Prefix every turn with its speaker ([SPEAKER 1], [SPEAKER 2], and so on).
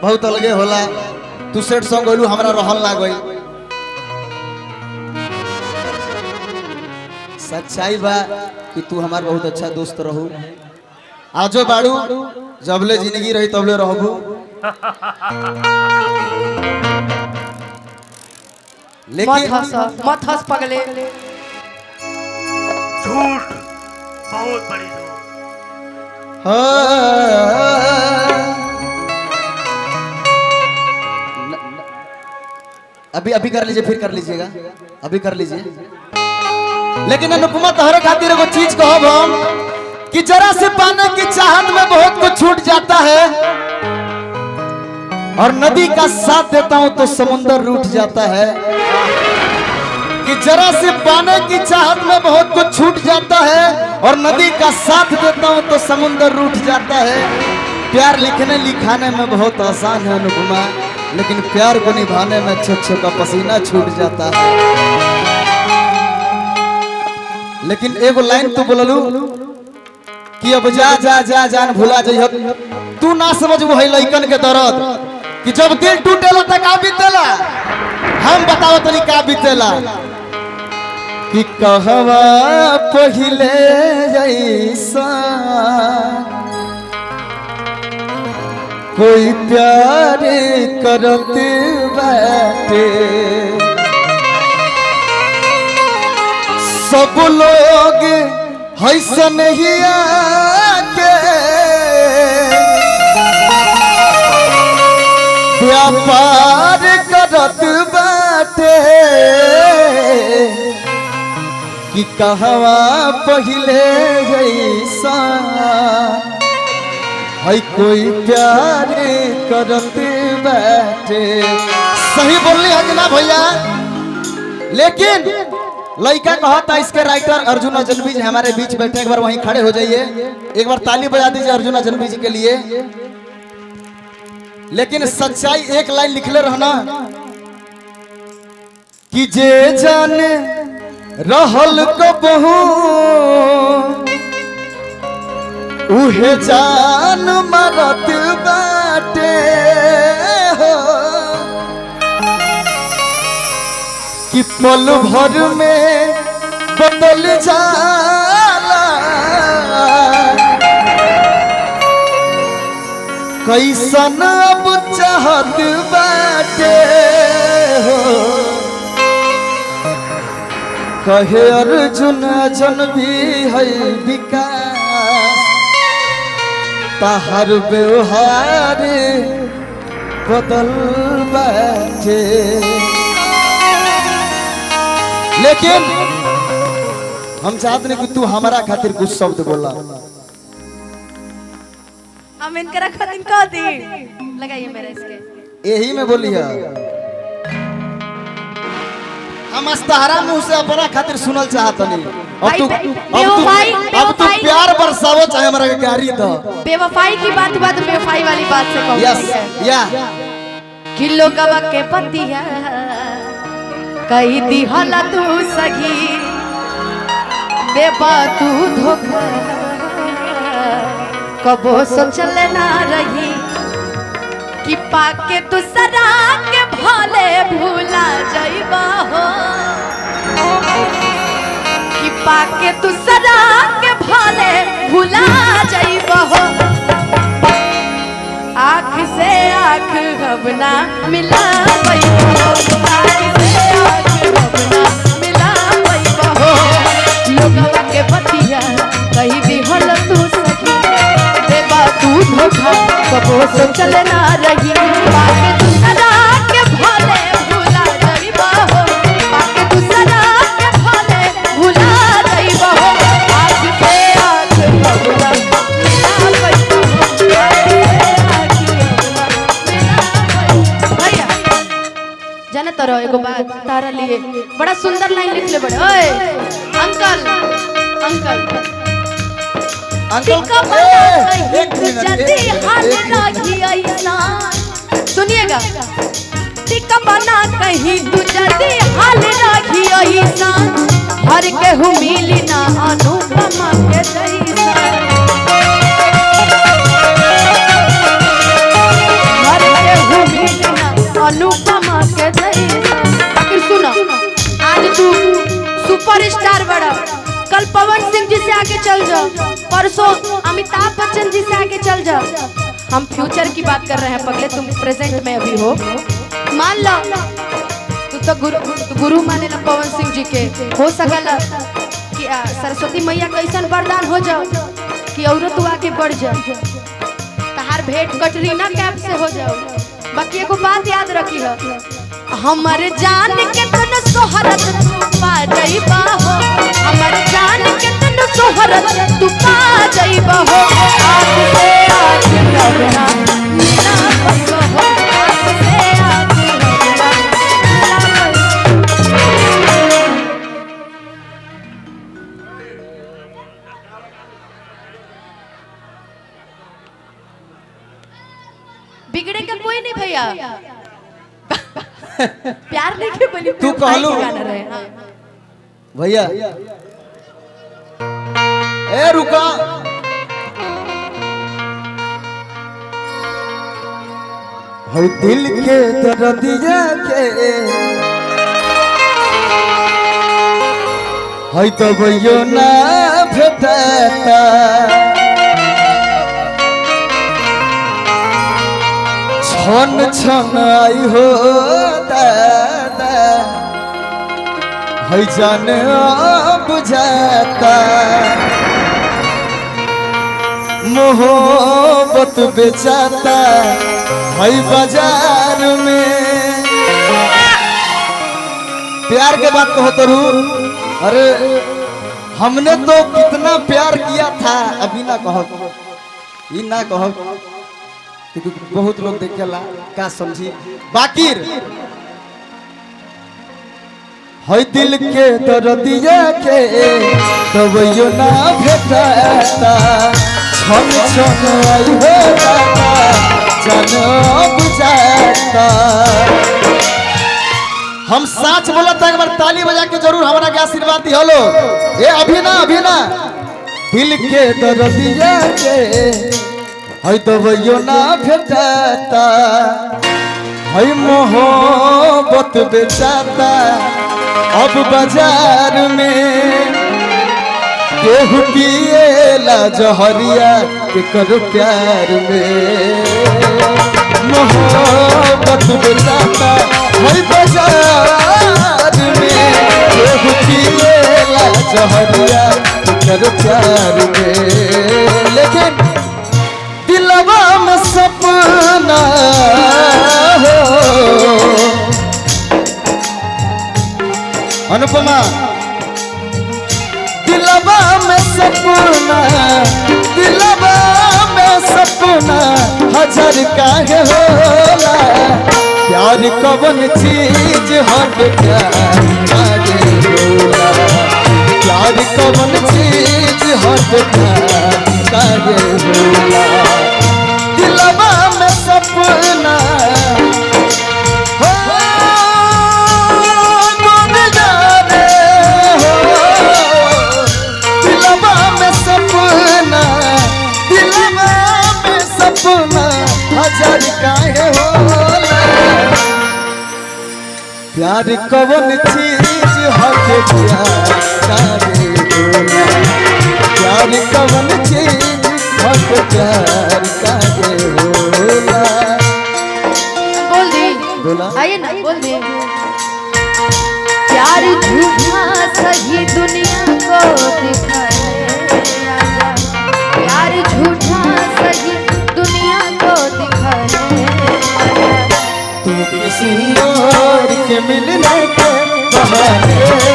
[SPEAKER 1] बहुत अलगे होला। तू सेट सॉन्ग गइलू हमरा रहल ना गई। सच्चाई बा कि तू हमार बहुत अच्छा दोस्त रहू। आजो बाड़ू जबले जिंदगी रही तबले रहबू।
[SPEAKER 2] लेकिन मत हंस पगले।
[SPEAKER 3] झूठ, बहुत बड़ी झूठ।
[SPEAKER 1] अभी अभी कर लीजिए, फिर कर लीजिएगा, अभी कर लीजिए। लेकिन अनुपमा तोहरे खातिर एगो चीज कहब हम कि जरा से पाने की चाहत में बहुत कुछ छूट जाता है, और नदी का साथ देता हूं तो समुंदर रूठ जाता है। कि जरा से पाने की चाहत में बहुत कुछ छूट जाता है, और नदी का साथ देता हूं तो समुंदर रूठ जाता है। प्यार लिखने लिखाने में बहुत आसान है अनुपमा, लेकिन प्यार को निभाने में अच्छे का पसीना छूट जाता है। लेकिन एगो लाइन तू बोललू कि अब जा जा जा जान भुला जइह। तू ना समझ वो है लइकन के दर्द कि जब दिल टूटेला त का बीतेला। हम बताओ तनी का बीतेला कि कहवा पहिले जैसा कोई प्यार करत बाटे। सब लोग हैसन ही आके व्यापार करत बाटे। कि कहवा पहिले जैसा है कोई प्यार करत बाटे। सही बोलली है कि ना भैया? लेकिन लड़का कहता, इसके राइटर अर्जुन अजनबी जी हमारे बीच बैठे, एक बार वहीं खड़े हो जाइए, एक बार ताली बजा दीजिए अर्जुन अजनबी जी के लिए। लेकिन सच्चाई एक लाइन लिखले रहना कि जे जान रहल कबहू उहे जान मरत बाटे हो। कि पल भर में बदल जाला कैसन अब चाहत बाटे हो। कहे अर्जुन अजनबी है विकास ताहर व्यवहार बदल बाटे। लेकिन हम चाहते हैं कि तू हमारा खातिर कुछ शब्द बोला।
[SPEAKER 2] हम इनकरा खातिर कह दी लगाइए मेरे इसके
[SPEAKER 1] यही में बोली है। हम अस्तहरा मुंह से अपना खातिर सुनल चाहतनी। अब तू प्यार बरसावो चाहे हमरा के गारी दो।
[SPEAKER 2] बेवफाई की बात बेवफाई वाली बात से कहूं।
[SPEAKER 1] यस या
[SPEAKER 2] कि लोगवा के पतिया कही दिहला तू सगी देबा तू धोखा कबो सोचल ना रही। कि पाके दूसरा के भले भूला जाइबा हो। कि पाके दूसरा के भले भूला जाइबा हो। आँख से आँख अब ना मिला हो। आँख से आँख अब ना मिला हो। लोगवा के बतिया कही दिहल तू सखी देबा तू धोखा कबो सोचल ना रही। पाके दूसरा के भले भूला जाइबा हो। पाके दूसरा के भले भूला जाइबा हो। आँख से आँख अब ना जाने तोरा एगो बात तारा लिए बड़ा सुंदर लाइन लिख ले बड़े। ओए अंकल अंकल सुनिएगा। टिका बना कहीं तू जल्दी हाल राखी ऐसा हर केहू मिली ना अनुपमा के जैसा। हर केहू चल जाओ, परसों अमिताभ बच्चन जी से आगे चल जाओ। हम फ्यूचर की बात कर रहे हैं पगले, तुम प्रेजेंट में अभी हो। मान लो तू तो गुरु माने ला पवन सिंह जी के, हो सकल कि सरस्वती मैया कैसन वरदान हो जाओ कि औरो तू आगे बढ़ जाओ, तहार भेंट कटरीना कैफ से हो जाओ। बाकी एगो बात याद रखी हो, हमारे जान के तन सोहरत तू पा जाइबा हो, हमारे जान के तन सोहरत तू पा जाइबा हो। आँख से आँख रगड़ा मिला पैबा हो, आँख से आँख रगड़ा मिला पैबा। बिगड़े का कोई नहीं भैया, प्यार नहीं के बोली
[SPEAKER 1] तू कहलू
[SPEAKER 2] गाना रहे। हाँ।
[SPEAKER 1] भैया ए रुका, हर दिल के दर्दिया के है तो भैया ना भेटता, छन छन आई हो दादा है जान बुझाता, मोहब्बत बेचाता है बाजार में। प्यार के बात कहो तो अरे हमने तो कितना प्यार किया था, अभी ना कहो, ये ना कहो क्योंकि बहुत लोग देखेला का समझी। बाकी है दिल के दर्दिया के तबैयो ना भेटता, छन छन आई हो दादा जान बुझाता। हम सच बोला था, एक बार ताली बजा के जरूर हमारा के आशीर्वाद दियो लो। ये अभी ना दिल के दर्दिया के है तबैयो ना भेटता, है मोहब्बत बेचाता अब बाजार में। केहू पिएला जहरिया के कर प्यार में, मोहब्बत बेचाता है बाजार में। केहू पिएला जहरिया के कर प्यार में, लेकिन दिलवा में सपना हो। अनुपमा दिलवा में सपना, दिलवा में सपना हजार काहे होला, प्यार कवन चीज हट प्यार काहे होला, प्यार कवन चीज हट प्यार काहे होला। दिलवा में सपना हो गुम जाने हो, दिलवा में सपना, दिलवा में सपना हजार काहे होला, प्यार कवन चीज हट प्यार काहे होला, प्यार कवन चीज हट प्यार काहे होला।
[SPEAKER 2] बोल दी,
[SPEAKER 1] बोला
[SPEAKER 2] आइए ना बोल दी। प्यार झूठा सही दुनिया को दिखाए, प्यार झूठा सही दुनिया को दिखाए।
[SPEAKER 1] तू किसी और के मिलने के बहाने